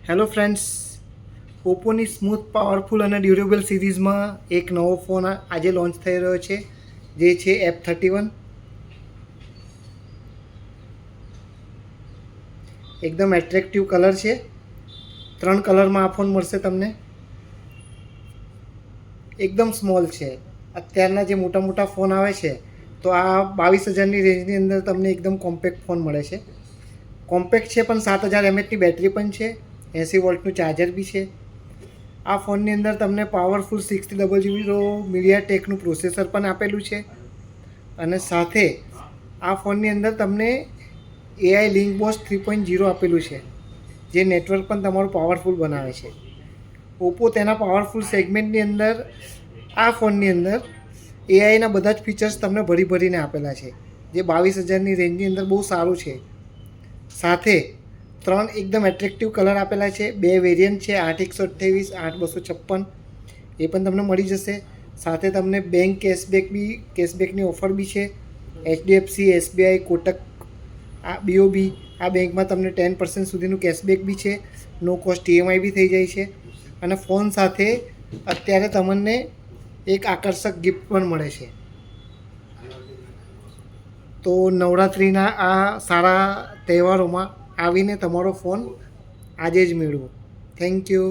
Hello friends, ઓપ્પોની smooth powerful અને durable સિરીઝમાં એક નવો ફોન આજે લોન્ચ થઈ રહ્યો છે, જે છે F31. એકદમ એટ્રેક્ટિવ કલર છે. 3 કલરમાં આ ફોન મળશે તમને. એકદમ સ્મોલ છે. અત્યારના જે મોટા મોટા ફોન આવે છે, તો આ 22,000ની રેન્જની અંદર તમને એકદમ કોમ્પેક્ટ ફોન મળે છે. કોમ્પેક્ટ છે, પણ 7,000 mAhની બેટરી પણ છે, 80 વોલ્ટનું ચાર્જર બી છે. આ ફોનની અંદર તમને પાવરફુલ 6GB મીડિયાટેકનું પ્રોસેસર પણ આપેલું છે, અને સાથે આ ફોનની અંદર તમને AI LinkBoss 3.0 આપેલું છે, જે નેટવર્ક પણ તમારું પાવરફુલ બનાવે છે. ઓપ્પો તેના પાવરફુલ સેગમેન્ટની અંદર આ ફોનની અંદર એઆઈના બધા જ ફીચર્સ તમને ભરીને આપેલા છે, જે 22,000ની રેન્જની અંદર બહુ સારું છે. સાથે 3 એકદમ એટ્રેક્ટિવ કલર આપેલા છે. 2 વેરિયન્ટ છે, 8/128, 8/256. એ પણ તમને મળી જશે. સાથે તમને બેંક કેશબેકની ઓફર બી છે. HDFC, SBI, કોટક, આ BOB આ બેંકમાં તમને 10% સુધીનું કેશબેક બી છે. નો કોસ્ટ EMI બી થઈ જાય છે. અને ફોન સાથે અત્યારે તમને એક આકર્ષક ગિફ્ટ પણ મળે છે. તો નવરાત્રિના આ સારા તહેવારોમાં આવીને તમારો ફોન આજે જ મેળવો. Thank you.